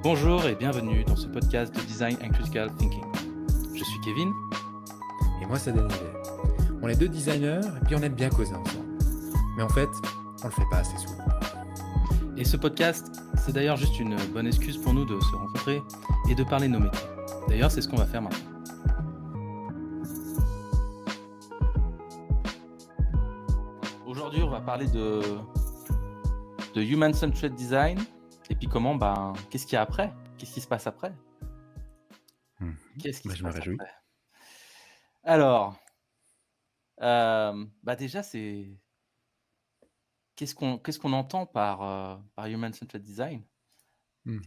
Bonjour et bienvenue dans ce podcast de Design and Critical Thinking. Je suis Kevin. Et moi, c'est Daniel. On est deux designers et puis on aime bien causer ensemble. Mais en fait, on le fait pas assez souvent. Et ce podcast, c'est d'ailleurs juste une bonne excuse pour nous de se rencontrer et de parler de nos métiers. D'ailleurs, c'est ce qu'on va faire maintenant. Aujourd'hui, on va parler de Human-Centered Design et puis comment, qu'est-ce qu'il y a après? Qu'est-ce qui se passe après? Qu'est-ce qui se Je me passe réjouis. après? Alors, déjà, c'est... Qu'est-ce qu'on entend par Human-Centered Design? Il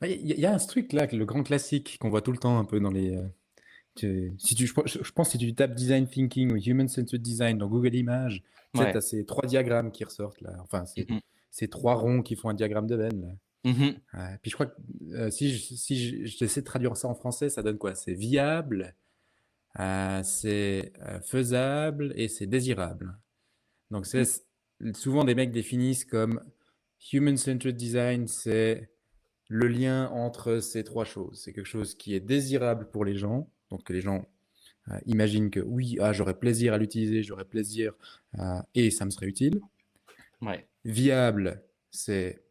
y a un truc là, le grand classique qu'on voit tout le temps un peu dans les... je pense que si tu tapes Design Thinking ou Human-Centered Design dans Google Images, tu sais, Ouais. tu as ces trois diagrammes qui ressortent là. Enfin, Mhm. ces trois ronds qui font un diagramme de Venn là. Mhm. Puis je crois que si j'essaie de traduire ça en français, ça donne quoi? C'est viable, c'est faisable et c'est désirable. Donc souvent des mecs définissent comme human-centered design, c'est le lien entre ces trois choses. C'est quelque chose qui est désirable pour les gens, donc que les gens imaginent que oui, j'aurais plaisir à l'utiliser, j'aurais plaisir et ça me serait utile. Ouais. Viable, c'est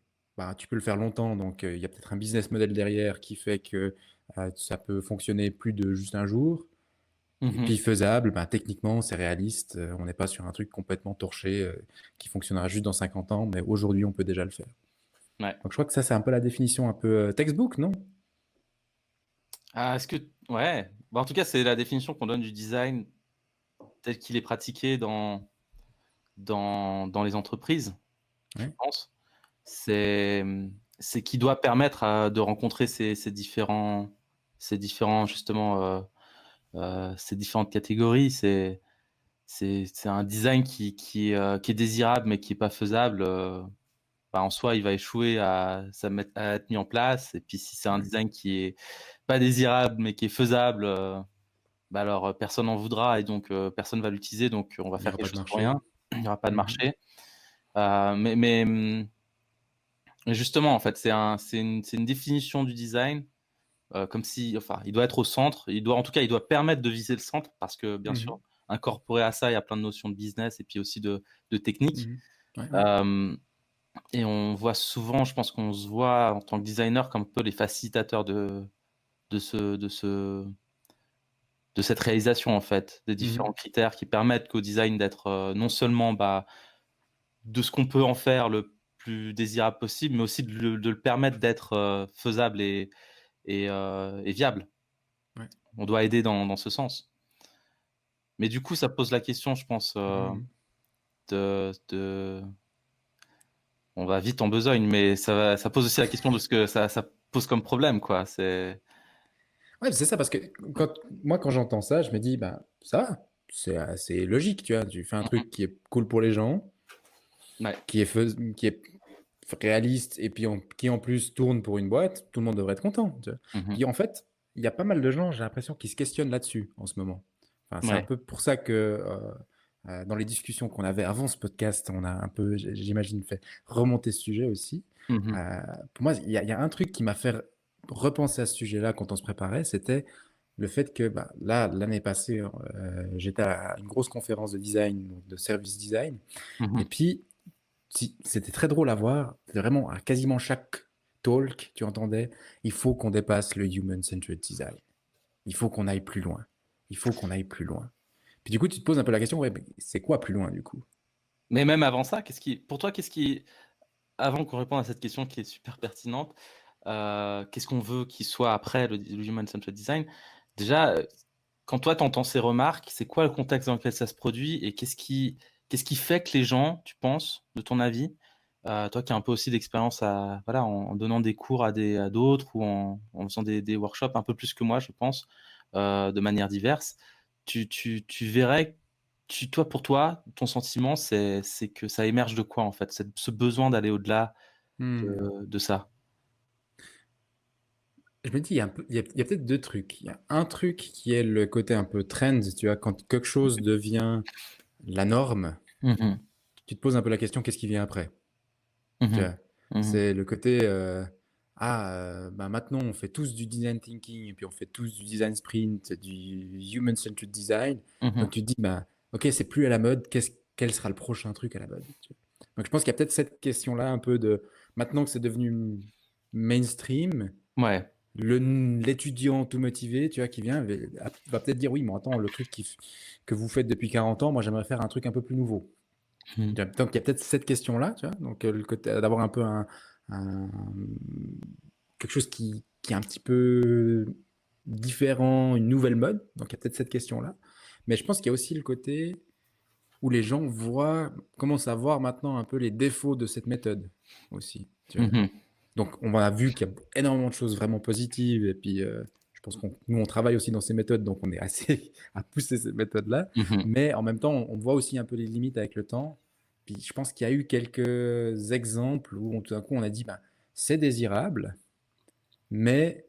tu peux le faire longtemps, donc il y a peut-être un business model derrière qui fait que ça peut fonctionner plus de juste un jour. Et puis faisable, techniquement, c'est réaliste. On n'est pas sur un truc complètement torché qui fonctionnera juste dans 50 ans, mais aujourd'hui, on peut déjà le faire. Ouais. Donc je crois que ça, c'est un peu la définition un peu textbook, non? Ouais. En tout cas, c'est la définition qu'on donne du design tel qu'il est pratiqué dans les entreprises, je Ouais. pense. C'est qui doit permettre de rencontrer ces différents justement ces différentes catégories. C'est un design qui est désirable mais qui est pas faisable. En soi, il va échouer à être mis en place. Et puis, si c'est un design qui est pas désirable mais qui est faisable, alors personne n'en voudra et donc personne va l'utiliser. Donc, on va Il n'y faire aura quelque pas de chose pour marché. rien. Il n'y aura pas de marché. Mais justement, en fait, c'est une définition du design comme si, enfin, il doit être au centre. Il doit permettre de viser le centre parce que, bien sûr, incorporé à ça, il y a plein de notions de business et puis aussi de technique. Ouais. Et on voit souvent, je pense qu'on se voit en tant que designer comme un peu les facilitateurs de cette réalisation, en fait, des différents critères qui permettent qu'au design d'être non seulement de ce qu'on peut en faire le plus désirable possible, mais aussi de le permettre d'être faisable et viable. Ouais. On doit aider dans ce sens. Mais du coup, ça pose la question, je pense, de... On va vite en besogne, mais ça pose aussi la question de ce que ça pose comme problème, quoi. Ouais, c'est ça, parce que quand j'entends ça, je me dis, ça va, c'est assez logique, tu vois. Tu fais un truc qui est cool pour les gens, Ouais. qui est réaliste et puis qui en plus tourne pour une boîte, tout le monde devrait être content. Tu vois. Puis en fait, il y a pas mal de gens, j'ai l'impression, qui se questionnent là-dessus en ce moment. Enfin, c'est un Ouais. peu pour ça que dans les discussions qu'on avait avant ce podcast, on a un peu, j'imagine, fait remonter ce sujet aussi. Pour moi, il y a un truc qui m'a fait repenser à ce sujet-là quand on se préparait, c'était le fait que là, l'année passée, j'étais à une grosse conférence de design, donc de service design, et puis c'était très drôle à voir. Vraiment, à quasiment chaque talk, tu entendais, il faut qu'on dépasse le human-centered design. Il faut qu'on aille plus loin. Il faut qu'on aille plus loin. Puis du coup, tu te poses un peu la question, ouais, mais c'est quoi plus loin du coup? Mais même avant ça, pour toi, avant qu'on réponde à cette question qui est super pertinente, qu'est-ce qu'on veut qu'il soit après le Human-Centered Design? Déjà, quand toi, tu entends ces remarques, c'est quoi le contexte dans lequel ça se produit et qu'est-ce qui fait que les gens, tu penses, de ton avis, toi qui as un peu aussi d'expérience en donnant des cours à d'autres ou en faisant des workshops un peu plus que moi, je pense, de manière diverse, tu verrais, pour toi, ton sentiment, c'est que ça émerge de quoi en fait, ce besoin d'aller au-delà de ça? Je me dis, il y a peut-être deux trucs. Il y a un truc qui est le côté un peu trend, tu vois, quand quelque chose devient la norme, tu te poses un peu la question, qu'est-ce qui vient après? Tu Mhm. vois, Mhm. c'est le côté, bah, maintenant on fait tous du design thinking et puis on fait tous du design sprint, du human-centered design. Mmh. Donc tu te dis: «Bah, OK, c'est plus à la mode, quel sera le prochain truc à la mode?» Tu vois? Donc je pense qu'il y a peut-être cette question-là un peu de maintenant que c'est devenu mainstream, Ouais. l'étudiant tout motivé, tu vois, qui vient, va peut-être dire: «Oui, mais attends, le truc que vous faites depuis 40 ans, moi j'aimerais faire un truc un peu plus nouveau». Mmh. Donc il y a peut-être cette question-là, tu vois? Donc le côté d'avoir un peu un quelque chose qui est un petit peu différent, une nouvelle mode, donc il y a peut-être cette question-là. Mais je pense qu'il y a aussi le côté où les gens commencent à voir maintenant un peu les défauts de cette méthode aussi, tu vois? Mmh. Donc on a vu qu'il y a énormément de choses vraiment positives et puis, je pense nous on travaille aussi dans ces méthodes, donc on est assez à pousser ces méthodes-là. Mmh. Mais en même temps, on voit aussi un peu les limites avec le temps. Puis je pense qu'il y a eu quelques exemples où tout d'un coup on a dit: «Ben, c'est désirable, mais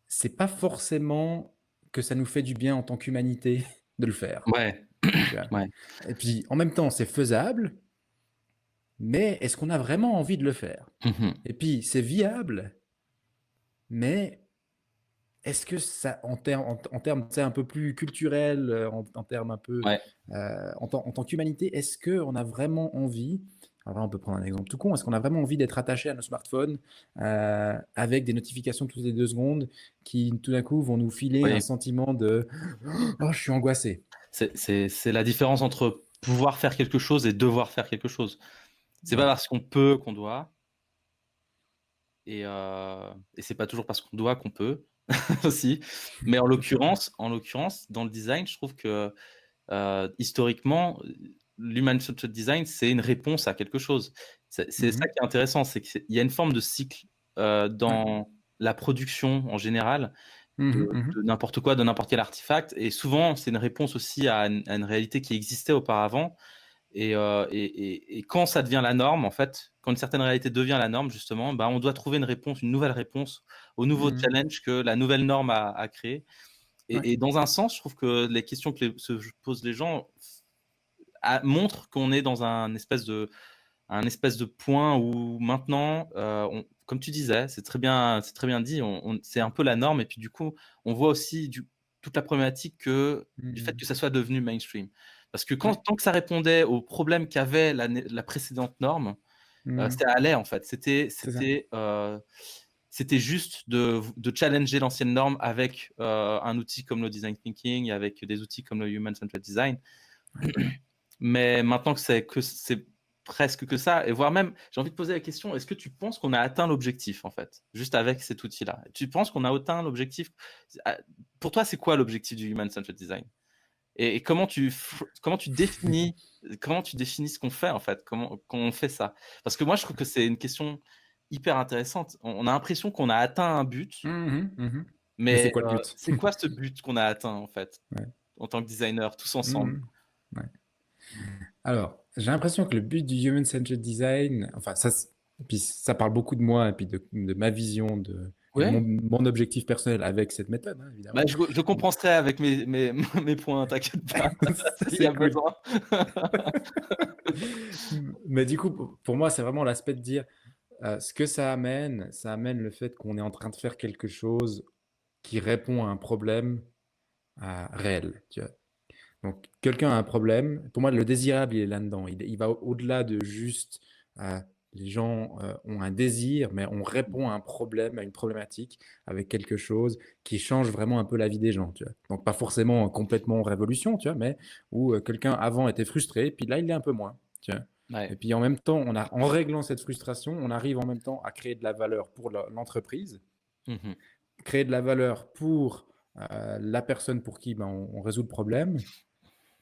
c'est pas forcément que ça nous fait du bien en tant qu'humanité de le faire». Ouais. Tu vois? Ouais. Et puis en même temps, c'est faisable, mais est-ce qu'on a vraiment envie de le faire? Mmh. Et puis c'est viable, mais est-ce que ça en termes, tu sais, un peu plus culturels, en termes un peu, Ouais. en tant qu'humanité, est-ce qu'on a vraiment envie alors là, on peut prendre un exemple tout con. Est-ce qu'on a vraiment envie d'être attaché à nos smartphones, avec des notifications toutes les 2 secondes qui, tout d'un coup, vont nous filer un Oui. sentiment de: «Oh, je suis angoissé». C'est la différence entre pouvoir faire quelque chose et devoir faire quelque chose. C'est pas Ouais. parce qu'on peut qu'on doit et c'est pas toujours parce qu'on doit qu'on peut aussi. Mais en l'occurrence, dans le design, je trouve que, historiquement, l'human-centered design, c'est une réponse à quelque chose. C'est Mmh ça mh. qui est intéressant, c'est qu'il y a une forme de cycle, Ouais. dans la production en général Mmh de mh, mmh mh. de n'importe quoi, de n'importe quel artefact et souvent, c'est une réponse aussi à une réalité qui existait auparavant et quand ça devient la norme, en fait, quand une certaine réalité devient la norme justement, bah, on doit trouver une réponse, une nouvelle réponse au nouveau Mmh mh. challenge que la nouvelle norme a créé Ouais. et dans un sens, je trouve que les questions que se posent les gens montrent qu'on est dans un espèce de point où maintenant, comme tu disais, c'est très bien dit, c'est un peu la norme et puis du coup, on voit aussi toute la problématique du fait Mmh. que ça soit devenu mainstream. Parce que Ouais. tant que ça répondait aux problèmes qu'avait la précédente norme, Mmh. ça allait en fait. C'était C'est ça. c'était, heu, c'était juste de challenger l'ancienne norme avec, un outil comme le design thinking, avec des outils comme le human centered design. Ouais. Mais maintenant que c'est presque que ça et voire même, j'ai envie de poser la question, est-ce que tu penses qu'on a atteint l'objectif, en fait, juste avec cet outil-là? Tu penses qu'on a atteint l'objectif? Ah, pour toi, c'est quoi l'objectif du human centered design? Et comment tu définis ce qu'on fait, en fait? Comment on fait ça? Parce que moi, je trouve que c'est une question hyper intéressante. On a l'impression qu'on a atteint un but, Mmh mh. Mmh mh. Mais c'est mais, quoi le but? c'est quoi ce but qu'on a atteint, en fait, Ouais. en tant que designer, tous Mmh ensemble? mh. Ouais. Alors, j'ai l'impression que le but du human centered design, enfin puis ça parle beaucoup de moi et puis de ma vision et de Ouais? mon objectif personnel avec cette méthode, hein, Bah, évidemment. je compenserai avec mes points, t'inquiète pas, Ça, s'il y c'est a cool. besoin. Mais du coup, pour moi, c'est vraiment l'aspect de dire, ce que ça amène le fait qu'on est en train de faire quelque chose qui répond à un problème, réel, tu vois? Donc quelqu'un a un problème, pour moi le désirable il est là-dedans. Il va au-delà de juste, heu, les gens, ont un désir, mais on répond à un problème, à une problématique avec quelque chose qui change vraiment un peu la vie des gens, tu vois? Donc pas forcément complètement révolution, tu vois? Mais où, quelqu'un avant était frustré, puis là il l'est un peu moins, tu vois? Et Ouais. puis en même temps, en réglant cette frustration, on arrive en même temps à créer de la valeur pour l'entreprise, Mmh mh. créer de la valeur pour, la personne pour qui, ben, on résout le problème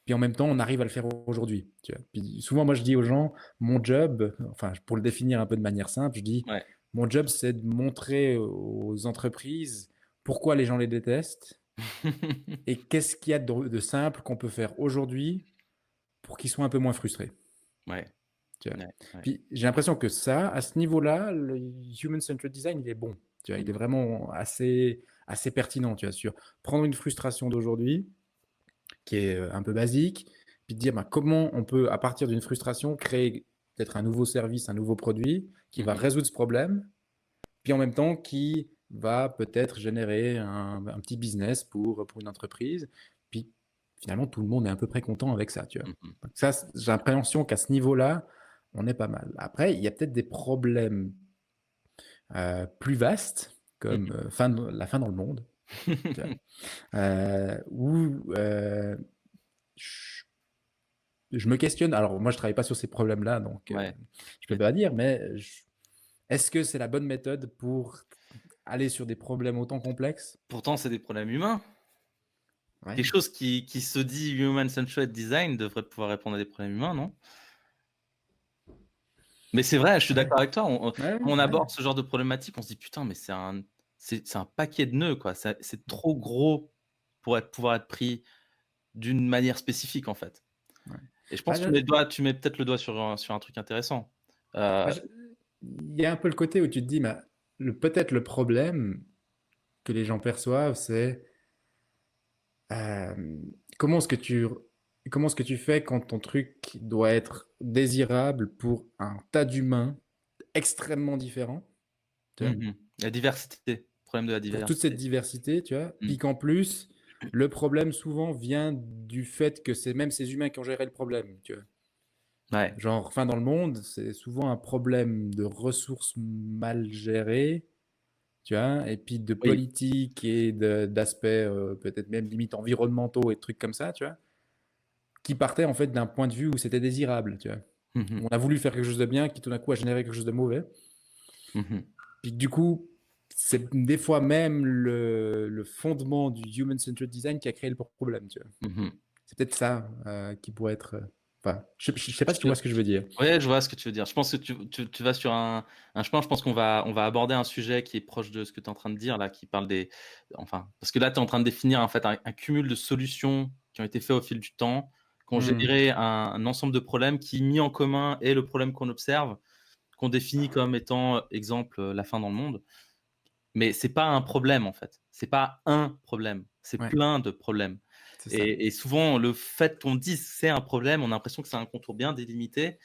puis en même temps, on arrive à le faire aujourd'hui, tu vois? Puis souvent, moi, je dis aux gens, mon job, enfin, pour le définir un peu de manière simple, je dis: Ouais. «Mon job, c'est de montrer aux entreprises pourquoi les gens les détestent et qu'est-ce qu'il y a de simple qu'on peut faire aujourd'hui pour qu'ils soient un peu moins frustrés», Ouais, tu vois? ouais, ouais. Puis j'ai l'impression que ça, à ce niveau-là, le human centered design, il est bon, tu vois? Il est Mmh. vraiment assez pertinent, tu vois? Sur prendre une frustration d'aujourd'hui qui est, un peu basique, puis de dire, bah, comment on peut, à partir d'une frustration, créer peut-être un nouveau service, un nouveau produit qui Mmh va mh. résoudre ce problème, puis en même temps qui va peut-être générer un petit business pour une entreprise. Puis finalement, tout le monde est à peu près content avec ça, tu vois. Mmh. Donc ça, j'ai l'impression qu'à ce niveau-là, on est pas mal. Après, il y a peut-être des problèmes plus vastes, comme Mmh. la fin dans le monde, tu vois, où je je me questionne. Alors moi, je travaille pas sur ces problèmes-là, donc Ouais, je peux pas dire, mais est-ce que c'est la bonne méthode pour aller sur des problèmes autant complexes? pourtant c'est des problèmes humains. Quelque Ouais. chose qui se dit human centered design devrait pouvoir répondre à des problèmes humains, non? Mais c'est vrai, je suis Ouais. d'accord avec toi, on Ouais, quand on ouais. aborde ce genre de problématique, on se dit: «Putain, mais c'est un paquet de nœuds, quoi». C'est trop gros pour pouvoir être pris d'une manière spécifique, en fait. Ouais. Et je Bah, pense que tu mets peut-être le doigt sur un truc intéressant. bah, Heu, il y a un peu le côté où tu te dis, bah, peut-être le problème que les gens perçoivent, c'est euh, comment est-ce que tu, comment est-ce que tu fais quand ton truc doit être désirable pour un tas d'humains extrêmement différents, tu vois, mmh La diversité, problème de la pour toute cette diversité. diversité, tu vois, Mmh. puis qu'en plus, le problème souvent vient du fait que c'est même ces humains qui ont géré le problème, tu vois. Ouais, Genre, fin dans le monde, c'est souvent un problème de ressources mal gérées, tu vois, et puis de oui, politique et d'aspects peut-être même limite environnementaux et de trucs comme ça, tu vois, qui partaient en fait d'un point de vue où c'était désirable, tu vois. mmh On a voulu faire quelque chose de bien qui tout d'un coup a généré quelque chose de mauvais. mh. Puis du coup, c'est des fois même le fondement du human-centered design qui a créé le problème, tu vois. Mmh. C'est peut-être ça qui pourrait être... Enfin, je sais pas si tu vois ce que je veux dire. Ouais, je vois ce que tu veux dire. Je pense que tu vas sur un chemin. Je pense qu'on va aborder un sujet qui est proche de ce que tu es en train de dire là, qui parle des enfin, parce que là, tu es en train de définir en fait un cumul de solutions qui ont été faits au fil du temps, qui ont Hmm. généré un ensemble de problèmes qui, mis en commun, est le problème qu'on observe, qu'on définit comme étant, exemple, la fin dans le monde. Mais c'est pas un problème en fait. C'est pas un problème, c'est Ouais, plein de problèmes. c'est ça. Et souvent, le fait qu'on dise: «C'est un problème», on a l'impression que c'est un contour bien délimité,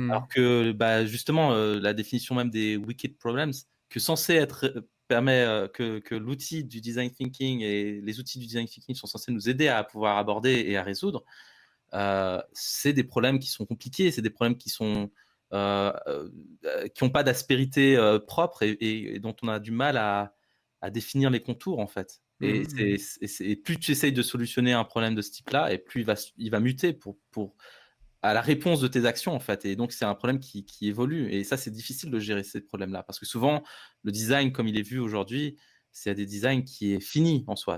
alors Hmm. que, bah, justement, la définition même des wicked problems, que censé être permet, que l'outil du design thinking et les outils du design thinking sont censés nous aider à pouvoir aborder et à résoudre, c'est des problèmes qui sont compliqués, c'est des problèmes qui sont, qui ont pas d'aspérité, propre et dont on a du mal à définir les contours, en fait. Et Mhm, mhm. plus tu essayes de solutionner un problème de ce type-là et plus il va muter pour à la réponse de tes actions, en fait. Et donc, c'est un problème qui évolue. Et ça, c'est difficile de gérer ces problèmes-là. Parce que souvent, le design, comme il est vu aujourd'hui, c'est des designs qui est fini en soi.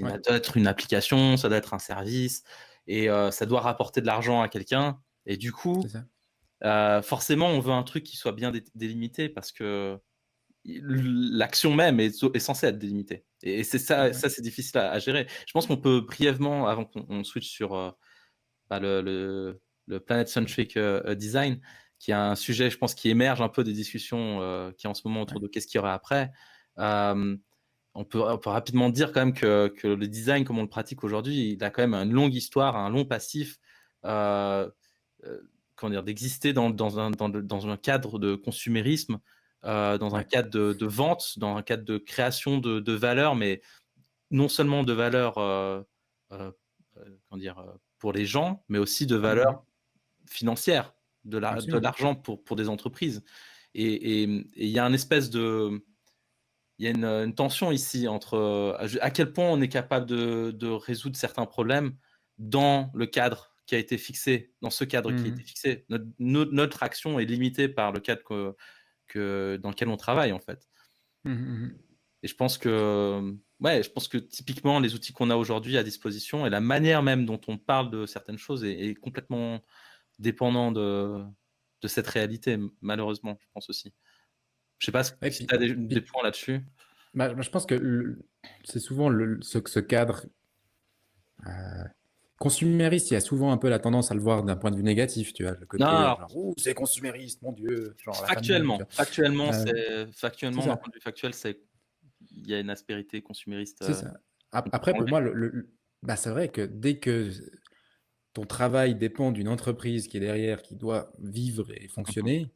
Ouais, Ça doit être une application, ça doit être un service, et ça doit rapporter de l'argent à quelqu'un. Et du c'est coup, ça. forcément, on veut un truc qui soit bien délimité parce que l'action même est censée être délimitée. Et c'est ça, Ouais, ça c'est difficile à gérer. Je pense qu'on peut brièvement, avant qu'on switch sur bah, le Planet Centric Design, qui est un sujet, je pense, qui émerge un peu des discussions qui en ce moment autour ouais. de qu'est-ce qu'il y aura après. Euh, on peut rapidement dire quand même que le design, comme on le pratique aujourd'hui, il a quand même une longue histoire, un long passif, euh, comment dire, d'exister dans un cadre de consumérisme, dans un Ouais. cadre de vente, dans un cadre de création de valeur, mais non seulement de valeur, comment dire, pour les gens, mais aussi de valeur Mhm. financière, de Absolument. l'argent pour des entreprises. Et il y a une espèce de, il y a une tension ici entre à quel point on est capable de résoudre certains problèmes dans le cadre qui a été fixé, dans ce cadre qui a été Mhm. fixé. Notre action est limitée par le cadre dans lequel on travaille, en fait. Mhm, mhm. Et je pense que typiquement les outils qu'on a aujourd'hui à disposition et la manière même dont on parle de certaines choses est complètement dépendant de cette réalité, malheureusement, je pense aussi. Je sais pas Et si tu as des puis, points là-dessus? je pense que c'est souvent ce cadre consumériste, il y a souvent un peu la tendance à le voir d'un point de vue négatif, tu vois, le Non, côté alors genre, ouh, c'est consumériste, mon Dieu, genre la fin du monde, tu factuellement, factuellement, vois. c'est C'est factuellement, d'un ça, point de vue factuel, il y a une aspérité consumériste, c'est ça. qu'on peut Après, pas pour enlever. moi, bah, c'est vrai que dès que ton travail dépend d'une entreprise qui est derrière, qui doit vivre et Mmh mh. fonctionner,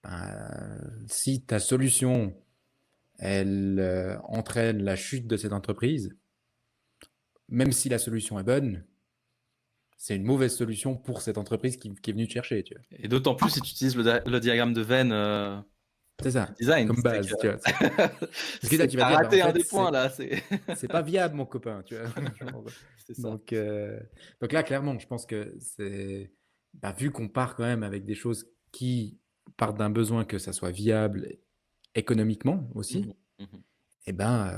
bah, si ta solution elle entraîne la chute de cette entreprise, même si la solution est bonne, c'est une mauvaise solution pour cette entreprise qui est venue te chercher, tu vois. Et d'autant plus si tu utilises le diagramme de Venn C'est ça, design, comme c'est base, tu vois. Parce que là, que tu vas t'as dire, bah, en raté un fait, des points là. c'est pas viable, mon copain, tu vois. C'est ça. Donc, donc là, clairement, je pense que c'est, bah, vu qu'on part quand même avec des choses qui partent d'un besoin que ça soit viable économiquement aussi, Mhm, mhm, eh ben,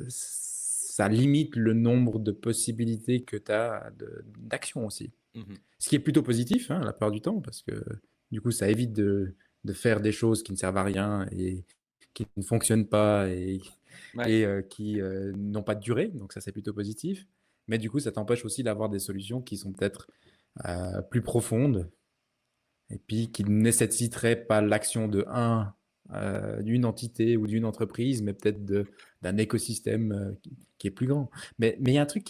ça limite le nombre de possibilités que tu as d'action aussi. mhm. Ce qui est plutôt positif, hein, la plupart du temps, parce que du coup, ça évite de faire des choses qui ne servent à rien et qui ne fonctionnent pas Ouais. et qui n'ont pas de durée. Donc ça, c'est plutôt positif. Mais du coup, ça t'empêche aussi d'avoir des solutions qui sont peut-être plus profondes et puis qui ne nécessiteraient pas l'action d'une entité ou d'une entreprise, mais peut-être d'un écosystème qui est plus grand. Mais il y a un truc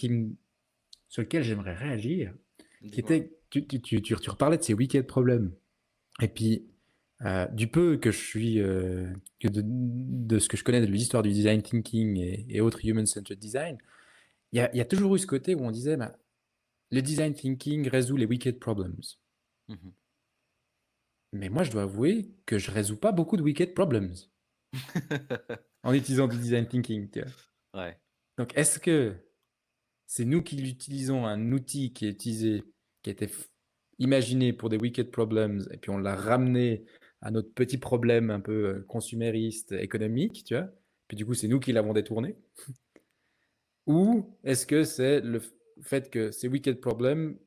sur lequel j'aimerais réagir, qui Dis-moi. était, tu reparlais de ces wicked problèmes. Et puis, du peu que je suis, de ce que je connais de l'histoire du design thinking et autres human-centered design, il y a toujours eu ce côté où on disait, bah, le design thinking résout les wicked problems. Mhm. Mais moi, je dois avouer que je résous pas beaucoup de wicked problems en utilisant du design thinking, tu vois. Ouais. Donc, est-ce que c'est nous qui utilisons un outil qui est utilisé, qui a été imaginé pour des wicked problems, et puis on l'a ramené à notre petit problème un peu consumériste, économique, tu vois. Puis du coup, c'est nous qui l'avons détourné. Ou est-ce que c'est le fait que ces wicked problems,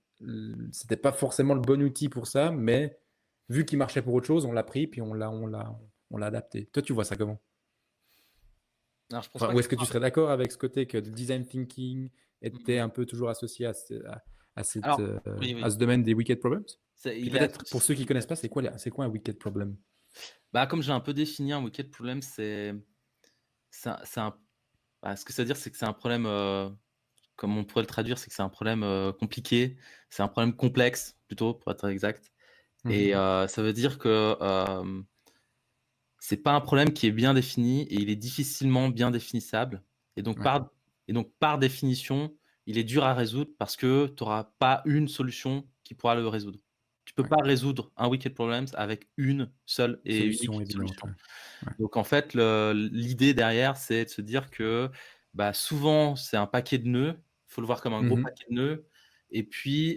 c'était pas forcément le bon outil pour ça, mais vu qu'il marchait pour autre chose, on l'a pris, puis on l'a adapté. Toi, tu vois ça comment? Alors, je pense Enfin, pas ou que est-ce que tu serais d'accord avec ce côté que le design thinking était Mhm. un peu toujours associé à Alors, oui, à oui. ce domaine des wicked problems? Puis Il est peut-être pour ceux qui connaissent pas, c'est quoi un wicked problem? Bah, comme j'ai un peu défini un wicked problem, c'est un ce que ça veut dire, c'est que c'est un problème, comme on pourrait le traduire, c'est que c'est un problème, compliqué, c'est un problème complexe plutôt, pour être exact. Et Mhm. ça veut dire que, c'est pas un problème qui est bien défini et il est difficilement bien définissable et donc Ouais, par définition, il est dur à résoudre parce que tu auras pas une solution qui pourra le résoudre. Tu peux ouais. pas résoudre un wicked problems avec une seule et Solution unique évidente. solution. Ouais. Ouais. Donc en fait, l'idée derrière, c'est de se dire que, bah, souvent, c'est un paquet de nœuds. Il faut le voir comme un gros Mhm. paquet de nœuds et puis,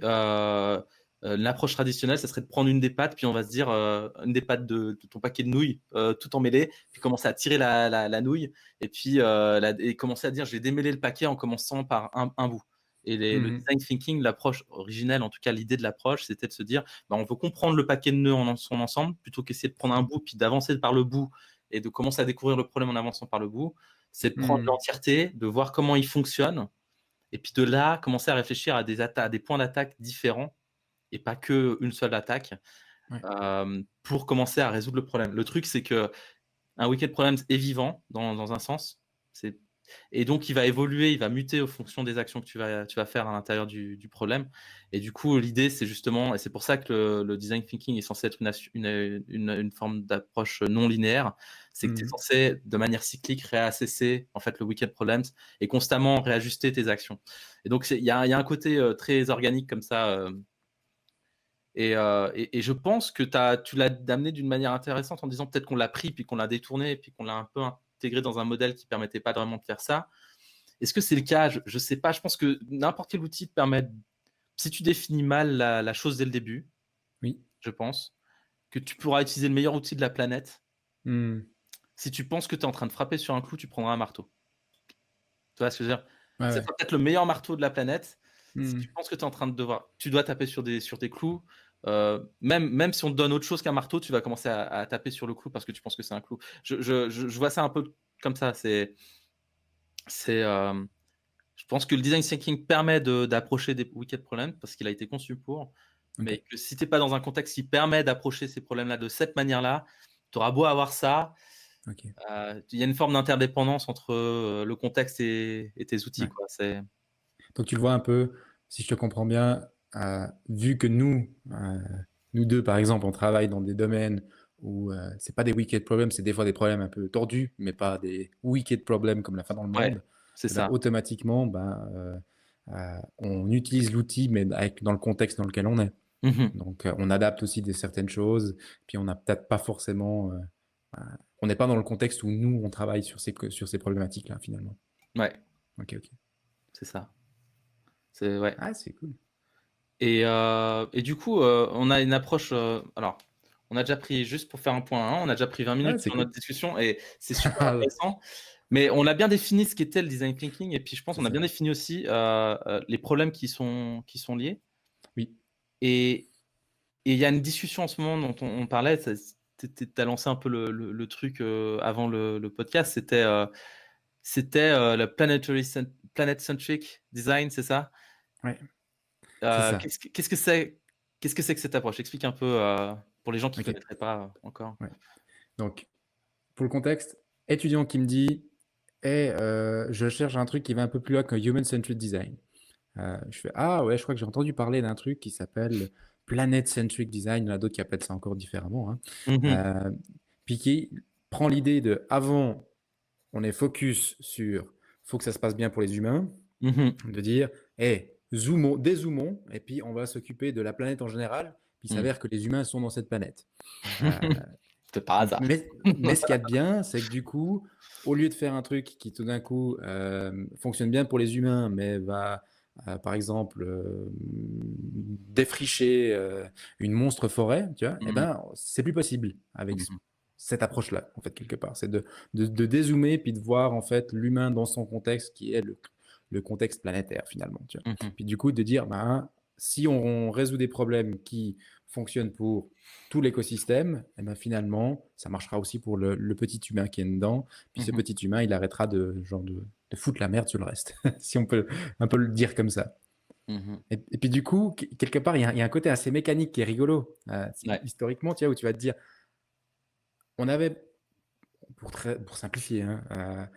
l'approche traditionnelle, ça serait de prendre une des pattes, puis on va se dire, une des pattes de ton paquet de nouilles, tout emmêlé, puis commencer à tirer la nouille et puis, et commencer à dire: «Je vais démêler le paquet en commençant par un bout» et le Mhm. design thinking, l'approche originelle, en tout cas l'idée de l'approche, c'était de se dire: «Bah, on veut comprendre le paquet de nœuds en son ensemble, plutôt qu'essayer de prendre un bout, puis d'avancer par le bout et de commencer à découvrir le problème en avançant par le bout, c'est de prendre Mhm. l'entièreté, de voir comment il fonctionne et puis de là, commencer à réfléchir à des points d'attaque différents et pas qu'une seule attaque, Ouais. pour commencer à résoudre le problème. Le truc, c'est qu'un wicked problem est vivant dans un sens, c'est et donc il va évoluer, il va muter au fonction des actions que tu vas faire à l'intérieur du problème et du coup, l'idée, c'est justement et c'est pour ça que le design thinking est censé être une forme d'approche non linéaire. C'est que tu es Mhm. censé, de manière cyclique, réassesser, en fait, le wicked problems et constamment réajuster tes actions et donc il y a un côté, très organique comme ça, et je pense que tu l'as amené d'une manière intéressante en disant peut-être qu'on l'a pris, puis qu'on l'a détourné, puis qu'on l'a un peu intégré dans un modèle qui permettait pas vraiment de faire ça. Est-ce que c'est le cas? Je sais pas. Je pense que n'importe quel outil te permet, si tu définis mal la chose dès le début, Oui. je pense, que tu pourras utiliser le meilleur outil de la planète. Mhm. Si tu penses que tu es en train de frapper sur un clou, tu prendras un marteau. Tu vois ce que je veux dire? Ouais, C'est ouais. peut-être le meilleur marteau de la planète. Si tu Mhm. penses que tu es en train de devoir tu dois taper sur des clous, même si on te donne autre chose qu'un marteau, tu vas commencer à taper sur le clou parce que tu penses que c'est un clou. Je vois ça un peu comme ça. C'est, je pense que le design thinking permet d'approcher des wicked problems parce qu'il a été conçu pour, Ok. mais que si tu es pas dans un contexte qui permet d'approcher ces problèmes-là de cette manière-là, tu auras beau avoir ça, Ok. il y a une forme d'interdépendance entre, le contexte et tes outils, Ouais. quoi. C'est Donc tu le vois un peu, si je te comprends bien, vu que nous deux, par exemple, on travaille dans des domaines où c'est pas des wicked problems, c'est des fois des problèmes un peu tordus, mais pas des wicked problems comme la fin dans le Ouais, monde, c'est et ben, ça. automatiquement, on utilise l'outil, mais dans le contexte dans lequel on est. Mmh. Donc, on adapte aussi certaines choses, puis on n'a peut-être pas forcément, on n'est pas dans le contexte où nous, on travaille sur ces problématiques-là, finalement. Ouais, Ok, ok. c'est ça. C'est ouais. Ah, c'est cool. Et du coup, on a une approche, alors, on a déjà pris juste pour faire un point, hein, on a déjà pris 20 Ah, minutes c'est sur notre cool. discussion et c'est super intéressant. Mais on a bien défini ce qu'était le design thinking et puis je pense C'est qu'on a ça. bien défini aussi, les problèmes qui sont liés Oui. et il y a une discussion en ce moment dont on parlait, ça tu as lancé un peu le truc, avant le podcast, c'était le planet centric design, c'est ça? Ouais, c'est ça. Qu'est-ce que c'est que cette approche? Explique un peu, pour les gens qui ne Ok. connaîtraient pas, encore. Ouais. Donc, pour le contexte, étudiant qui me dit, eh, je cherche un truc qui va un peu plus loin qu'un human-centered design. Je fais, ah ouais, je crois que j'ai entendu parler d'un truc qui s'appelle planet-centric design. Il y en a d'autres qui appellent ça encore différemment, hein. Mmh mh. Puis qui prend l'idée de, avant, on est focus sur, faut que ça se passe bien pour les humains, Mmh. de dire, eh, zoomons, dézoomons, et puis on va s'occuper de la planète en général. Puis il Mmh. s'avère que les humains sont dans cette planète. Euh, C'est par hasard. mais ce qu'il y a de bien, c'est que du coup, au lieu de faire un truc qui tout d'un coup fonctionne bien pour les humains, mais va, par exemple, défricher une monstre forêt, tu vois, eh Mmh. ben, c'est plus possible avec Mmh. cette approche-là, en fait, quelque part. C'est de dézoomer puis de voir, en fait, l'humain dans son contexte qui est le contexte planétaire, finalement, tu vois. Mmh. Puis du coup, de dire, ben, si on résout des problèmes qui fonctionnent pour tout l'écosystème, et ben finalement, ça marchera aussi pour le petit humain qui est dedans. Puis ce Mmh. petit humain, il arrêtera de foutre la merde sur le reste, si on peut un peu le dire comme ça. Mmh. Et puis du coup, quelque part, il y a un côté assez mécanique qui est rigolo. Ouais. Historiquement, tu vois, où tu vas te dire, on avait, pour simplifier, hein,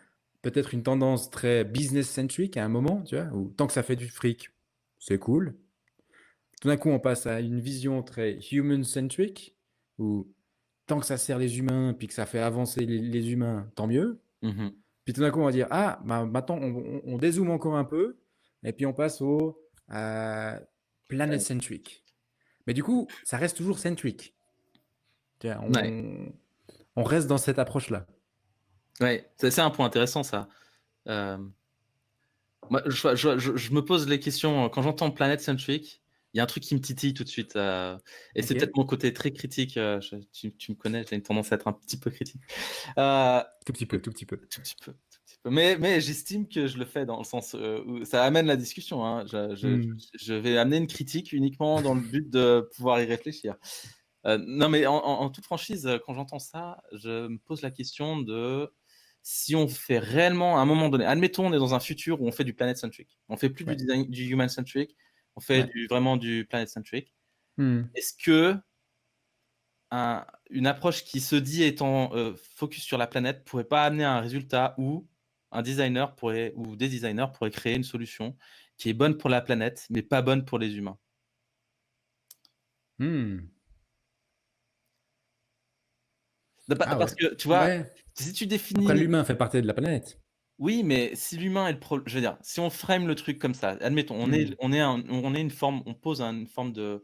peut-être une tendance très business-centric à un moment, tu vois, où tant que ça fait du fric, c'est cool. Tout d'un coup, on passe à une vision très human-centric, où tant que ça sert les humains, puis que ça fait avancer les humains, tant mieux. Mmh. Puis tout d'un coup, on va dire, ah, bah, maintenant, on dézoome encore un peu, et puis on passe au planet-centric. Mais du coup, ça reste toujours centric. Tu vois, Ouais. on reste dans cette approche-là. Ouais, c'est un point intéressant ça. Hem, Moi, je me pose les questions, quand j'entends planet centric, il y a un truc qui me titille tout de suite, et c'est peut-être Ok. mon côté très critique, tu me connais, j'ai une tendance à être un petit peu critique. Heu Tout petit peu, tout petit peu. Tout petit peu, tout petit peu. Mais j'estime que je le fais dans le sens, où ça amène la discussion, hein. Hmm. Je vais amener une critique uniquement dans le but de pouvoir y réfléchir. Non, mais en toute franchise, quand j'entends ça, je me pose la question de si on fait réellement à un moment donné, admettons, on est dans un futur où on fait du planet centric. On fait plus du Ouais. design du human centric, on fait Ouais. vraiment du planet centric. Hmm. Est-ce que une approche qui se dit étant, focus sur la planète pourrait pas amener à un résultat où un designer pourrait ou des designers pourraient créer une solution qui est bonne pour la planète, mais pas bonne pour les humains? Hmm. Ah Parce ouais. que tu vois, Ouais. si tu Après, définis l'humain fait partie de la planète. oui, mais si l'humain est le pro je veux dire, si on frame le truc comme ça, admettons, Hmm. on est une forme on pose une forme de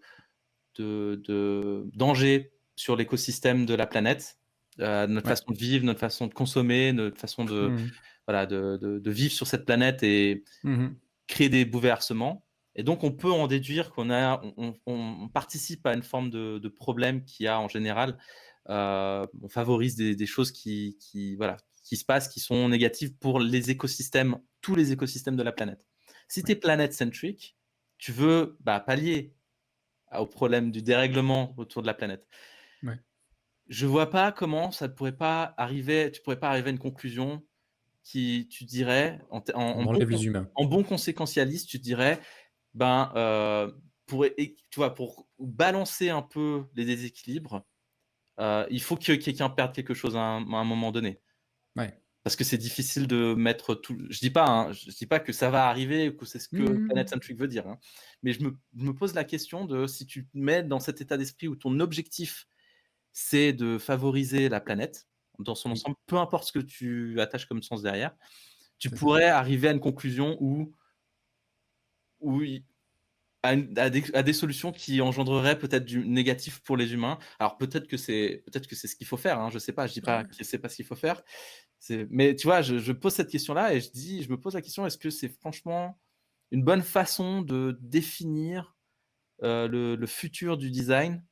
danger sur l'écosystème de la planète, notre Ouais. façon de vivre, notre façon de consommer, notre façon de Hmm. voilà, de vivre sur cette planète et Mhm. créer des bouleversements et donc on peut en déduire on participe à une forme de problème qu'il y a en général. On favorise des choses voilà, qui se passent, qui sont négatives pour les écosystèmes, tous les écosystèmes de la planète. Si tu es Ouais. planet centric, tu veux, pallier au problème du dérèglement autour de la planète. Ouais. Je vois pas comment ça pourrait pas arriver tu pourrais pas arriver à une conclusion qui tu dirais On enlève les humains. en bon conséquentialiste, tu dirais, ben, pour tu vois, pour balancer un peu les déséquilibres, il faut que quelqu'un perde quelque chose à un moment donné. Ouais. Parce que c'est difficile de mettre tout je dis pas, hein, je dis pas que ça va arriver ou que c'est ce que Planet Hmm. Centric veut dire, hein. Mais je me pose la question de si tu te mets dans cet état d'esprit où ton objectif c'est de favoriser la planète dans son Oui, ensemble, peu importe ce que tu attaches comme sens derrière. Tu c'est ça. pourrais arriver à une conclusion où à des solutions qui engendreraient peut-être du négatif pour les humains. Alors peut-être que c'est ce qu'il faut faire, hein, je sais pas, je dis pas Ouais. que c'est pas ce qu'il faut faire. Mais tu vois, je pose cette question-là et je me pose la question, est-ce que c'est franchement une bonne façon de définir, le futur du design?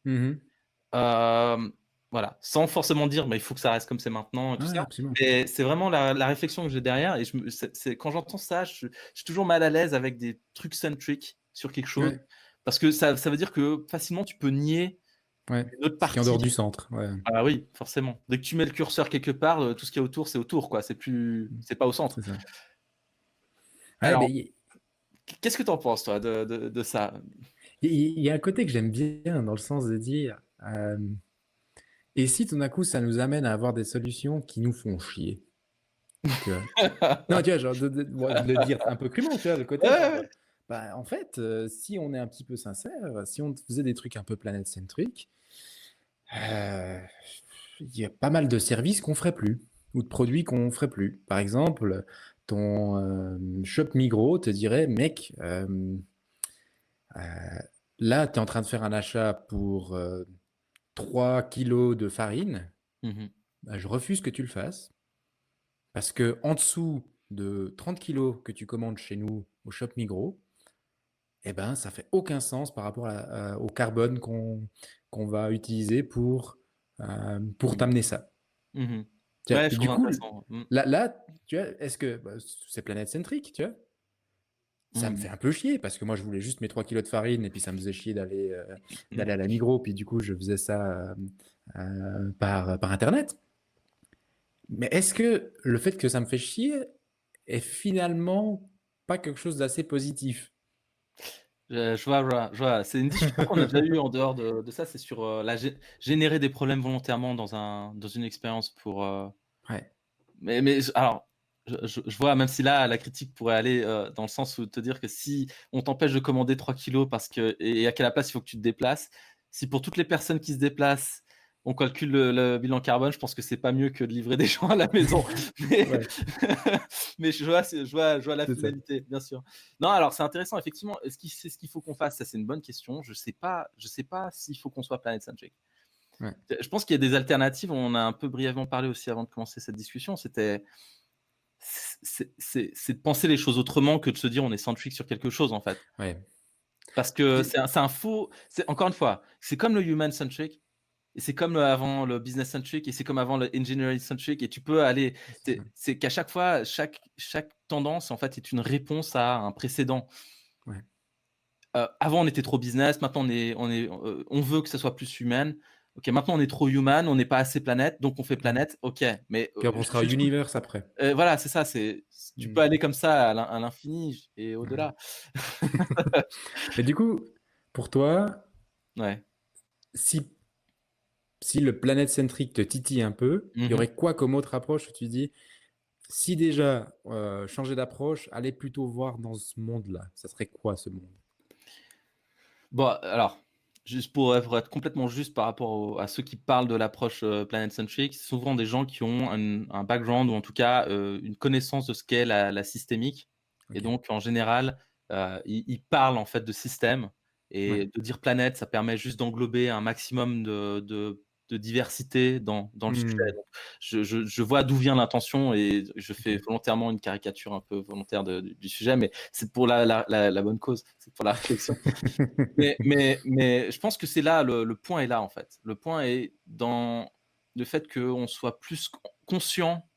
Mmh. Hem, voilà, sans forcément dire: «Mais il faut que ça reste comme c'est maintenant» et tout Ouais, ça. absolument. Mais c'est vraiment la réflexion que j'ai derrière et je me c'est quand j'entends ça, je suis toujours mal à l'aise avec des trucs centric sur quelque chose, Ouais, parce que ça veut dire que facilement tu peux nier ouais. une autre Ce qui est en partie. dehors du centre, ouais. Ah oui, forcément. Dès que tu mets le curseur quelque part, tout ce qu'il y a autour, c'est autour, quoi. Mmh, C'est pas au centre. c'est ça. Ouais, Alors, beh, il qu'est-ce que tu en penses toi de ça? y a un côté que j'aime bien dans le sens de dire, et si tout d'un coup ça nous amène à avoir des solutions qui nous font chier? Tu vois? Non, tu vois, genre de le dire un peu crûment, tu vois? Le Ouais, côté ouais, genre, ouais. bah, en fait, si on est un petit peu sincère, si on faisait des trucs un peu planet centric, heu, il y a pas mal de services qu'on ferait plus ou de produits qu'on ferait plus. Par exemple, ton, shop Migros te dirait: «Mec, là, tu es en train de faire un achat pour, 3 kilogrammes de farine, Mmh. bah, je refuse que tu le fasses parce que en dessous de 30 kilogrammes que tu commandes chez nous au shop Migros, eh ben, ça fait aucun sens par rapport au carbone qu'on va utiliser pour Mmh. t'amener ça». Mmh. Tu vois? Ouais, je Et trouve du coup, intéressant. Mmh. là, tu vois, est-ce que bah, c'est planet centric, tu vois? Ça me Mmh. fait un peu chier parce que moi, je voulais juste mes 3 kilogrammes de farine et puis ça me faisait chier Mmh. d'aller à la Migros, puis du coup, je faisais ça, par internet. Mais est-ce que le fait que ça me fait chier est finalement pas quelque chose d'assez positif? Je vois. C'est une discussion qu'on a déjà eue en dehors de ça, c'est sur, la générer des problèmes volontairement dans une expérience pour, Ouais. alors, je vois, même si là, la critique pourrait aller, dans le sens où te dire que si on t'empêche de commander 3 kilos parce que et qu'à la place, il faut que tu te déplaces, si pour toutes les personnes qui se déplacent, on calcule le bilan carbone, je pense que c'est pas mieux que de livrer des gens à la maison. Mais Ouais, mais je vois la c'est ça. finalité, bien sûr. Non, alors c'est intéressant effectivement. C'est ce qu'il faut qu'on fasse? Ça, c'est une bonne question. Je sais pas s'il faut qu'on soit planet centric. Ouais. Je pense qu'il y a des alternatives. On en a un peu brièvement parlé aussi avant de commencer cette discussion. C'est de penser les choses autrement que de se dire on est centric sur quelque chose, en fait. Ouais. Parce que Puis c'est un faux. Encore une fois, c'est comme le human centric et c'est comme avant le business centric et c'est comme avant le engineering centric et tu peux aller. c'est ça. C'est qu'à chaque fois, chaque tendance en fait est une réponse à un précédent. Ouais. Avant on était trop business, maintenant on veut que ça soit plus humain. OK, maintenant on est trop human, on n'est pas assez planète, donc on fait Ouais. planète. OK, mais Puis après on sera Universe après. voilà, c'est ça, tu peux Mmh. aller comme ça à l'infini et Ouais. au-delà. Mais du coup, pour toi, Ouais. si si le planet centric te titille un peu, il y Mmh. aurait quoi comme autre approche où tu dis: «Si déjà, changer d'approche, aller plutôt voir dans ce monde-là», ça serait quoi ce monde? Bon, alors, juste pour être complètement juste par rapport à ceux qui parlent de l'approche, planet centric, c'est souvent des gens qui ont un background ou en tout cas, une connaissance de ce qu'est la systémique et OK. donc en général, ils parlent en fait de système Ouais. et de dire planète, ça permet juste d'englober un maximum de diversité dans le sujet. Mmh. Donc je vois d'où vient l'intention et je fais OK. volontairement une caricature un peu volontaire du sujet, mais c'est pour la bonne cause, c'est pour la réflexion. Mais je pense que c'est là, le point est là, en fait. Le point est dans le fait qu'on soit plus conscient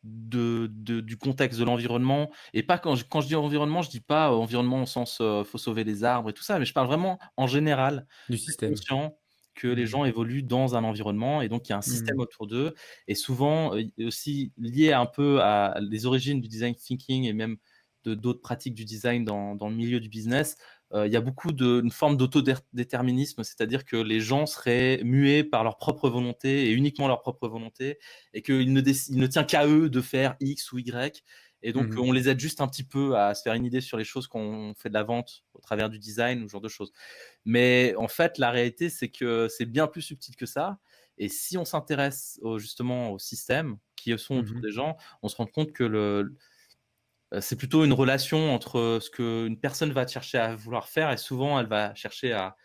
du contexte de l'environnement et pas quand je dis environnement, je dis pas environnement au sens, faut sauver les arbres et tout ça, mais je parle vraiment en général, Du être système. conscient que les Mmh. gens évoluent dans un environnement et donc il y a un système Mmh. autour d'eux et souvent, aussi lié un peu à les origines du design thinking et même de d'autres pratiques du design dans le milieu du business, il y a beaucoup une forme d'autodéterminisme, c'est-à-dire que les gens seraient muets par leur propre volonté et uniquement leur propre volonté et qu'il ne tient qu'à eux de faire X ou Y Et donc, Mmh. on les aide juste un petit peu à se faire une idée sur les choses quand on fait de la vente au travers du design ou ce genre de choses. Mais en fait, la réalité, c'est que c'est bien plus subtil que ça. Et si on s'intéresse justement aux systèmes qui sont autour Mmh. des gens, on se rend compte que c'est plutôt une relation entre ce qu'une personne va chercher à vouloir faire et souvent elle va chercher à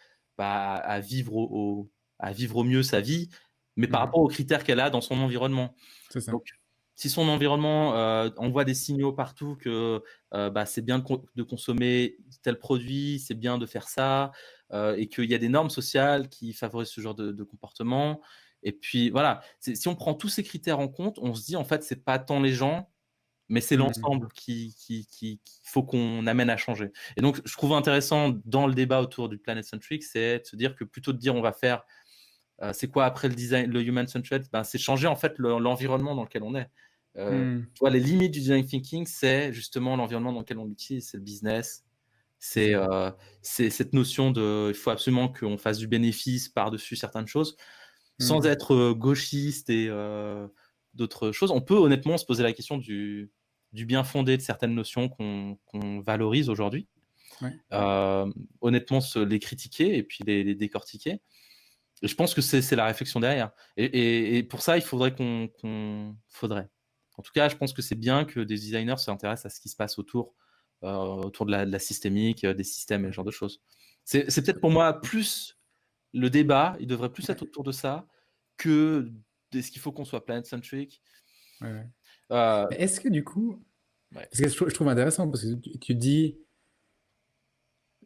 vivre à vivre au mieux sa vie, mais par Mmh. rapport aux critères qu'elle a dans son environnement. C'est ça. Donc, si son environnement envoie des signaux partout que c'est bien de consommer tel produit, c'est bien de faire ça, et qu'il y a des normes sociales qui favorisent ce genre de comportement. Et puis voilà, si on prend tous ces critères en compte, on se dit en fait, c'est pas tant les gens, mais c'est Mmh. l'ensemble qu'il faut qu'on amène à changer. Et donc, je trouve intéressant dans le débat autour du Planet Centric, c'est de se dire que plutôt de dire on va faire, c'est quoi après le design, le Human Centric, c'est changer en fait l'environnement dans lequel on est. Mmh. Tu vois, les limites du design thinking, c'est justement l'environnement dans lequel on l'utilise, c'est le business, C'est ça. c'est cette notion de, il faut absolument qu'on fasse du bénéfice par-dessus certaines choses, sans Mmh. être gauchiste et d'autres choses. On peut honnêtement se poser la question du bien fondé de certaines notions qu'on valorise aujourd'hui. Ouais. Honnêtement, les critiquer et puis les décortiquer. Et je pense que c'est la réflexion derrière. Et pour ça, il faudrait faudrait. En tout cas, je pense que c'est bien que des designers s'intéressent à ce qui se passe autour de la systémique, des systèmes et ce genre de choses. C'est peut-être pour moi plus le débat, il devrait plus être Ouais. autour de ça que est-ce qu'il faut qu'on soit planet-centric. Ouais, ouais. Euh, Mais est-ce que du coup, ouais. parce que je trouve intéressant parce que tu dis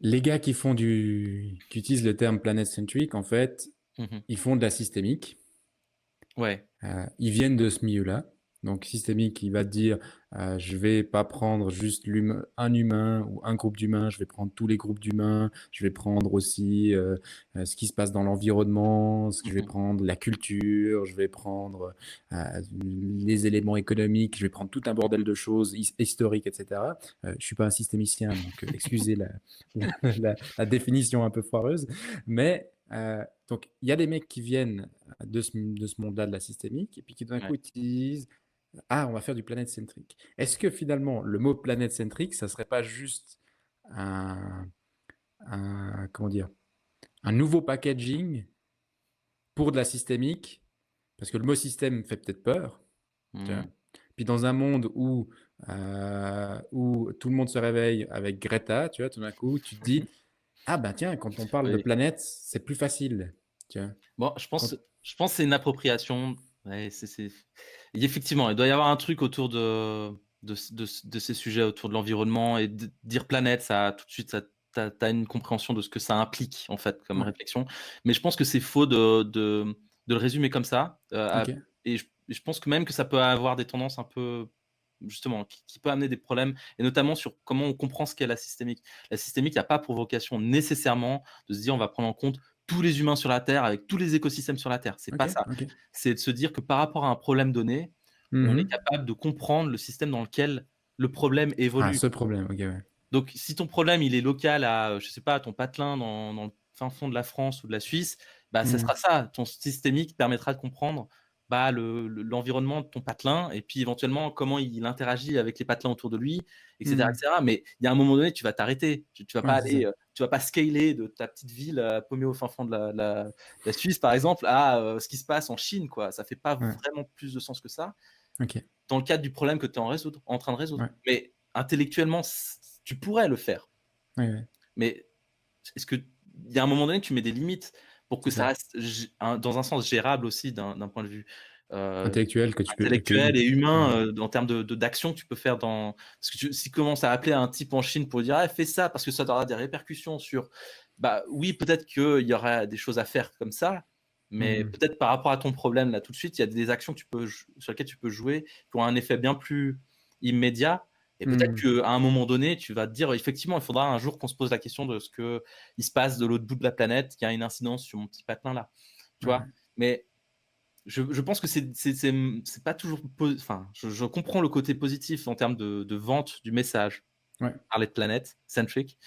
les gars qui utilisent le terme planet centric, en fait, Mhm. ils font de la systémique. Ouais. Ils viennent de ce milieu-là. Donc systémique, il va te dire, je vais pas prendre juste un humain ou un groupe d'humains, je vais prendre tous les groupes d'humains, je vais prendre aussi ce qui se passe dans l'environnement, je vais Mhm. prendre la culture, je vais prendre les éléments économiques, je vais prendre tout un bordel de choses historiques, etc. Je suis pas un systémicien, donc excusez la définition un peu foireuse, mais donc il y a des mecs qui viennent de ce monde-là de la systémique, et puis qui d'un Ouais. coup utilisent ah, on va faire du planet-centric. Est-ce que finalement, le mot planet-centric, ça serait pas juste un, comment dire, un nouveau packaging pour de la systémique? Parce que le mot système fait peut-être peur, tu vois. Mhm. Puis dans un monde où tout le monde se réveille avec Greta, tu vois, tout d'un coup, tu te dis, ah ben tiens, quand on parle de Oui. planète, c'est plus facile, tu vois. Bon, Quand... je pense que c'est une appropriation. Ouais, et effectivement, il doit y avoir un truc autour de ces sujets autour de l'environnement et de dire planète, ça tout de suite, t'as une compréhension de ce que ça implique en fait comme Ouais, réflexion. Mais je pense que c'est faux de le résumer comme ça. ok. Et je pense que même que ça peut avoir des tendances un peu justement qui peut amener des problèmes et notamment sur comment on comprend ce qu'est la systémique. La systémique n'a pas pour vocation nécessairement de se dire on va prendre en compte tous les humains sur la Terre avec tous les écosystèmes sur la Terre. C'est Ok, pas ça. ok. C'est de se dire que par rapport à un problème donné, on est Mhm. capable de comprendre le système dans lequel le problème Ah, évolue. ce problème, ok, ouais. Donc, si ton problème il est local à, je sais pas, ton patelin dans le fin fond de la France ou de la Suisse, ça sera Mhm. ça. Ton systémique permettra de comprendre l'environnement de ton patelin et puis éventuellement comment il interagit avec les patelins autour de lui, etc., Mhm. etc. Mais il y a un moment donné, tu vas t'arrêter. Tu vas pas Ouais, c'est ça. aller, tu vas pas scaler de ta petite ville paumée au fin fond de la Suisse, par exemple, à ce qui se passe en Chine, quoi. Ça fait pas Ouais, vraiment plus de sens que ça ok. dans le cadre du problème que tu es en train de résoudre. Ouais, Mais intellectuellement, tu pourrais le faire. ouais, ouais. Mais est-ce que il y a un moment donné, tu mets des limites pour que C'est ça ça. reste dans un sens gérable aussi d'un point de vue euh, Intellectuel que tu peux, intellectuel et ouais. humain en termes d'action que tu peux faire parce que si tu commences à appeler un type en Chine pour dire ah, fais ça parce que ça aura des répercussions sur oui peut-être qu'il y aura des choses à faire comme ça, mais Mhm. peut-être par rapport à ton problème là tout de suite il y a des actions que sur lesquelles tu peux jouer qui ont un effet bien plus immédiat. Et peut-être Mhm. qu'à un moment donné, tu vas te dire, effectivement, il faudra un jour qu'on se pose la question de ce qu'il se passe de l'autre bout de la planète, qui a une incidence sur mon petit patelin là. Tu Ouais, vois. ouais. Mais je pense que c'est pas toujours. Enfin, je comprends le côté positif en termes de vente du message, Ouais, parler de planète centric.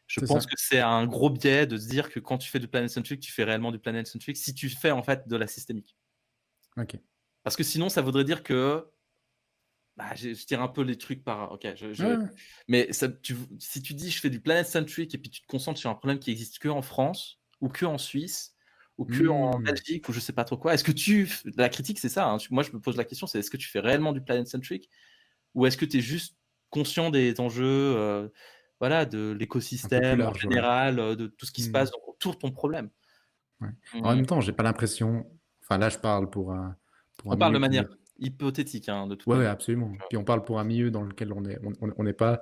Je c'est pense ça. que c'est un gros biais de se dire que quand tu fais du planet centric, tu fais réellement du planet centric si tu fais en fait de la systémique. Ok. Parce que sinon, ça voudrait dire que bah, je tire un peu les trucs par OK, Ouais, ouais. mais ça si tu dis: «Je fais du planet centric» et puis tu te concentres sur un problème qui existe qu'en France ou qu'en Suisse ou qu'en Mmh. Belgique ou je sais pas trop quoi, est-ce que tu f la critique, c'est ça, hein, moi je me pose la question, c'est est-ce que tu fais réellement du planet centric ou est-ce que tu es juste conscient des enjeux, voilà, de Un peu plus l'écosystème en large, ouais. général, de tout ce qui se Mmh. passe autour de ton problème? Ouais. En Mmh. même temps, j'ai pas l'impression, enfin là, je parle pour un On parle de milieu qui manière n'est. hypothétique, hein, de toute Ouais, ouais, manière. absolument. Puis on parle pour un milieu dans lequel on n'est pas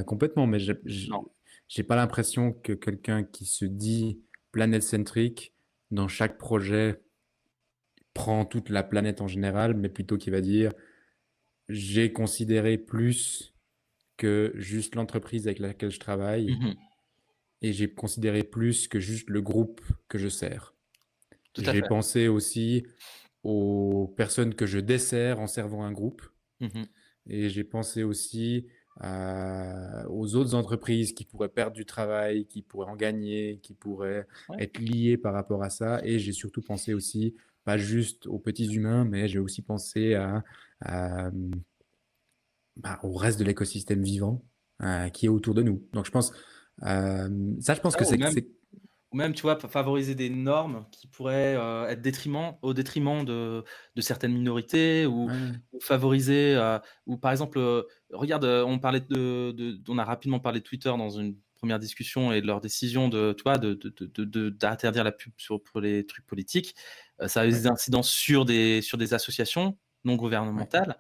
complètement, mais Non. j'ai pas l'impression que quelqu'un qui se dit planète-centrique, dans chaque projet, prend toute la planète en général, mais plutôt qui va dire: «J'ai considéré plus que juste l'entreprise avec laquelle je travaille Mmh. et j'ai considéré plus que juste le groupe que je sers. Tout à J'ai fait. pensé aussi aux personnes que je desserre en servant un groupe Mmh. et j'ai pensé aussi aux autres entreprises qui pourraient perdre du travail, qui pourraient en gagner, qui pourraient Ouais. être liées par rapport à ça et j'ai surtout pensé aussi, pas juste aux petits humains, mais j'ai aussi pensé à, bah, au reste de l'écosystème vivant, qui est autour de nous. Donc je pense, ça je pense Ça que ou c'est même Ou même, tu vois, favoriser des normes qui pourraient, être au détriment de certaines minorités ouais, ouais, ou favoriser, ou par exemple, regarde, on a rapidement parlé de Twitter dans une première discussion et de leur décision de tu vois, d'interdire la pub pour les trucs politiques. Ça a eu ouais, des incidences sur des associations non ouais, gouvernementales.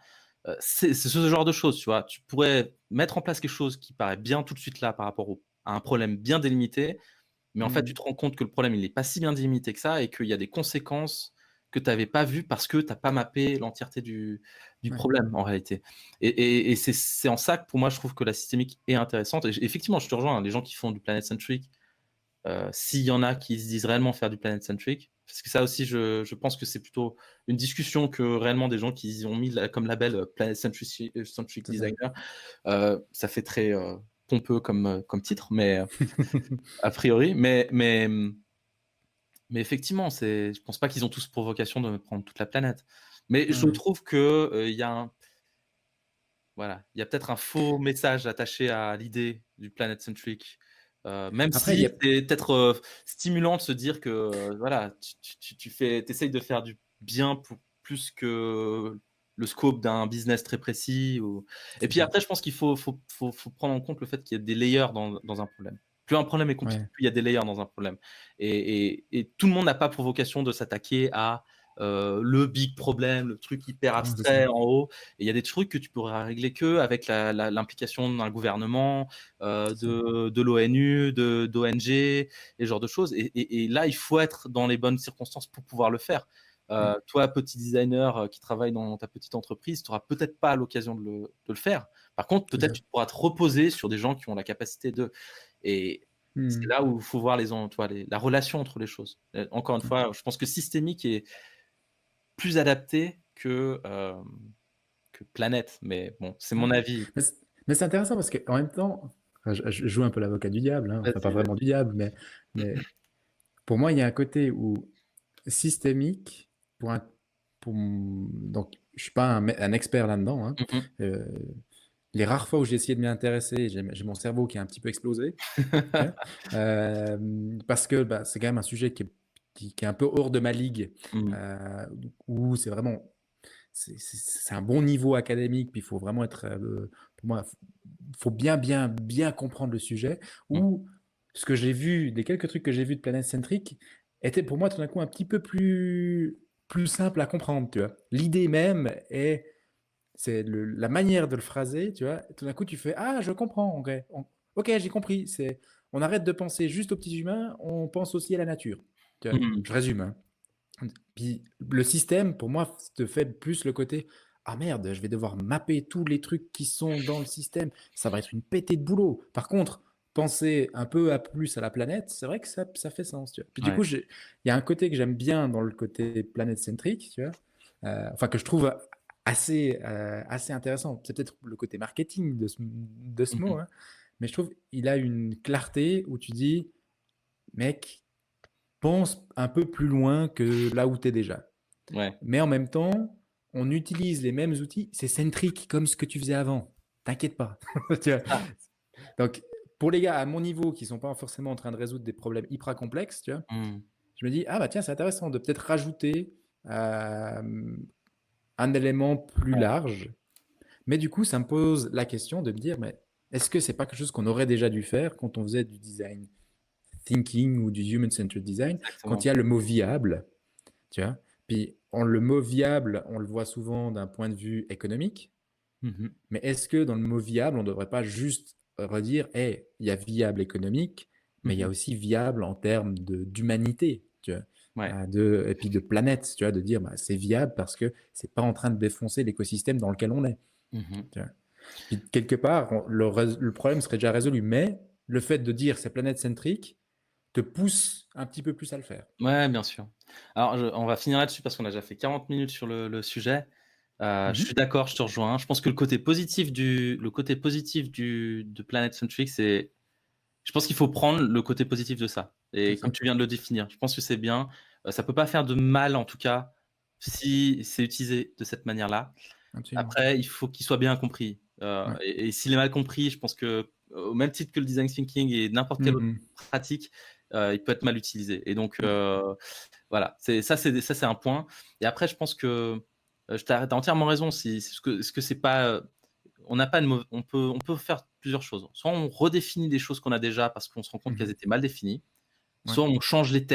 C'est ce genre de choses, tu vois? Tu pourrais mettre en place quelque chose qui paraît bien tout de suite là par rapport à un problème bien délimité, mais en fait, tu mmh, te rends compte que le problème, il est pas si bien délimité que ça et qu'il y a des conséquences que tu avais pas vues parce que tu as pas mappé l'entièreté du ouais, problème en réalité et c'est en ça que pour moi, je trouve que la systémique est intéressante et effectivement, je te rejoins, hein, les gens qui font du planet centric, s'il y en a qui se disent réellement faire du planet centric, parce que ça aussi je pense que c'est plutôt une discussion que réellement des gens qui ont mis la comme label, planet centric c'est ça. designer, ça fait très, pompeux comme titre, mais a priori, mais effectivement, je pense pas qu'ils ont tous pour vocation de prendre toute la planète. Mais Ouais, je ouais. trouve que, il y a voilà, il y a peut-être un faux message attaché à l'idée du planet centric, même Après il y si a c'est peut-être, stimulant de se dire que, voilà, tu essayes de faire du bien pour plus que le scope d'un business très précis ou et c'est puis ça, après je pense qu'il faut prendre en compte le fait qu'il y a des layers dans un problème. Plus un problème est compliqué, ouais. plus il y a des layers dans un problème et tout le monde n'a pas pour vocation de s'attaquer à, le big problème, le truc hyper Non, c'est ça. abstrait en haut. Et il y a des trucs que tu pourras régler qu'avec l'implication d'un gouvernement, C'est ça. de l'ONU, d'ONG, et ce genre de choses. Et là, il faut être dans les bonnes circonstances pour pouvoir le faire. Ouais, Toi, petit designer qui travaille dans ta petite entreprise, tu auras peut-être pas l'occasion de le faire. Par contre, c'est peut-être ça. tu pourras te reposer sur des gens qui ont la capacité de. Et c'est Mmh. là où il faut voir tu vois, la relation entre les choses. Encore une Ouais. fois, je pense que systémique est plus adapté que planète, mais bon, c'est Ouais. mon avis. Mais c'est intéressant parce qu'en même temps, enfin, je joue un peu l'avocat du diable, hein, enfin pas Vas-y, vraiment vas-y. du diable, mais pour moi, il y a un côté où systémique, pour un donc je suis pas un expert là-dedans, hein. Mmh mh. Heu, les rares fois où j'ai essayé de m'y intéresser, j'ai mon cerveau qui a un petit peu explosé, OK? Parce que, bah, c'est quand même un sujet qui est un peu hors de ma ligue, Mmh. heu, où c'est vraiment c'est un bon niveau académique, puis il faut vraiment être, pour moi, faut bien, bien, bien comprendre le sujet. Mmh. Ou ce que j'ai vu, des quelques trucs que j'ai vus de Planet Centric, était pour moi tout d'un coup un petit peu plus simple à comprendre, tu vois. L'idée même est, c'est la manière de le phraser, tu vois. Tout d'un coup, tu fais ah, je comprends, ok, ok, j'ai compris. On arrête de penser juste aux petits humains, on pense aussi à la nature. Tu vois, Mmh. je résume, hein. Puis le système, pour moi, te fait plus le côté: «Ah merde, je vais devoir mapper tous les trucs qui sont dans le système, ça va être une pétée de boulot». Par contre, penser un peu à plus à la planète, c'est vrai que ça fait sens, tu vois? Puis du Ouais. coup, il y a un côté que j'aime bien dans le côté planète-centrique, tu vois? Enfin que je trouve assez intéressant. C'est peut-être le côté marketing de ce Mmh mot, mh. hein, mais je trouve il a une clarté où tu dis: «Mec, pense un peu plus loin que là où tu es déjà». Ouais. Mais en même temps, on utilise les mêmes outils, c'est centrique comme ce que tu faisais avant. T'inquiète pas. Tu vois. Ah. Donc, pour les gars à mon niveau qui sont pas forcément en train de résoudre des problèmes hyper complexes, tu vois, je me dis, ah bah tiens, c'est intéressant de peut-être rajouter un élément plus Ouais. large. Mais du coup, ça me pose la question de me dire, mais est-ce que c'est pas quelque chose qu'on aurait déjà dû faire quand on faisait du design thinking ou du human-centered design, quand Exactement. il y a le mot viable, tu vois. Puis le mot viable, on le voit souvent d'un point de vue économique, mais est-ce que dans le mot viable, on ne devrait pas juste redire, hey, il y a viable économique, mais il y a aussi viable en termes d'humanité, tu vois, Ouais. et puis de planète, tu vois, de dire, bah, c'est viable parce que c'est pas en train de défoncer l'écosystème dans lequel on est. Tu vois. Puis quelque part, le problème serait déjà résolu, mais le fait de dire c'est planète-centrique te pousse un petit peu plus à le faire. Ouais, bien sûr. Alors on va finir là-dessus parce qu'on a déjà fait 40 minutes sur le sujet. Je suis d'accord, je te rejoins. Je pense que le côté positif de Planet Centric, c'est je pense qu'il faut prendre le côté positif de ça C'est et ça. comme tu viens de le définir, je pense que c'est bien. Ça peut pas faire de mal en tout cas, si c'est utilisé de cette manière-là. Absolument. Après, il faut qu'il soit bien compris, Ouais. et s'il est mal compris, je pense que, au même titre que le design thinking et n'importe quelle autre Mhm. pratique, il peut être mal utilisé et donc Ouais. voilà, c'est un point et après je pense que, tu as entièrement raison si ce que c'est pas, on n'a pas de mau on peut faire plusieurs choses. Soit on redéfinit des choses qu'on a déjà parce qu'on se rend compte qu'elles Mhm. étaient mal définies, Ouais. soit on change les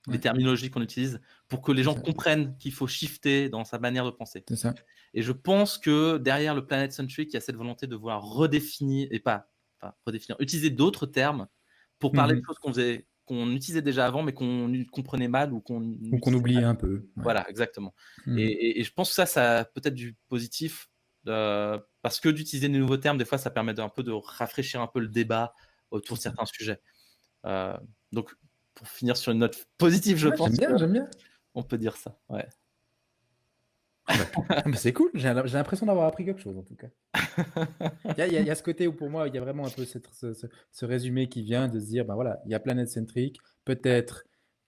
Ouais. terminologies qu'on utilise pour que les C'est gens ça. comprennent qu'il faut shifter dans sa manière de penser. C'est ça. Et je pense que derrière le planet centric, il y a cette volonté de vouloir redéfinir et pas redéfinir, utiliser d'autres termes pour parler de Mhm. choses qu'on utilisait déjà avant, mais qu'on comprenait mal ou qu'on Ou qu'on utilisait oublie mal. un peu. Ouais. Voilà, exactement. Mhm. Et je pense que ça a peut-être du positif, parce que d'utiliser de nouveaux termes, des fois, ça permet d'un peu de rafraîchir un peu le débat autour C'est de ça. certains sujets. Heu, donc pour finir sur une note positive, je Ouais, j'aime pense bien, j'aime bien. qu'on peut dire ça, ouais. Ah bah, ah bah, c'est cool. J'ai l'impression d'avoir appris quelque chose en tout cas. Il y a ce côté où pour moi, il y a vraiment un peu ce résumé qui vient de se dire, ben voilà, il y a planète centrique. Peut-être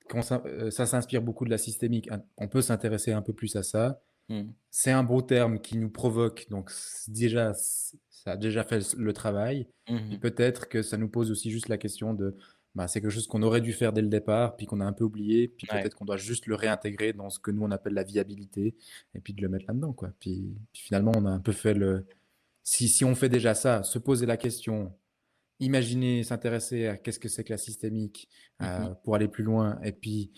quand ça s'inspire beaucoup de la systémique, on peut s'intéresser un peu plus à ça. Mmh. C'est un beau terme qui nous provoque, donc déjà, ça a déjà fait le travail. Mmh Puis mh. peut-être que ça nous pose aussi juste la question de, bah, c'est quelque chose qu'on aurait dû faire dès le départ, puis qu'on a un peu oublié, puis Ouais, peut-être qu'on doit juste le réintégrer dans ce que nous on appelle la viabilité, et puis de le mettre là-dedans, quoi. Puis finalement, on a un peu fait si on fait déjà ça, se poser la question, imaginer, s'intéresser à qu'est-ce que c'est que la systémique, mmh. pour aller plus loin et puis,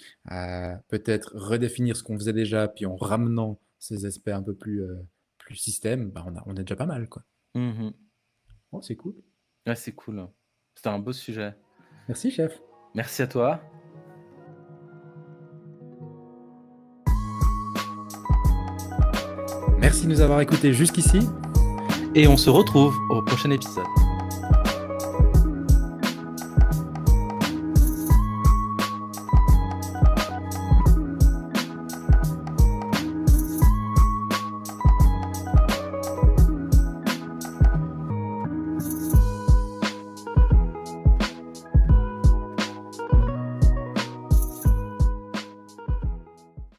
peut-être redéfinir ce qu'on faisait déjà, puis en ramenant ces aspects un peu plus système, bah, on est déjà pas mal, quoi. Mmh. Oh, c'est cool. Ouais, c'est cool. C'était un beau sujet. Merci chef. Merci à toi. Merci de nous avoir écoutés jusqu'ici. Et on se retrouve au prochain épisode.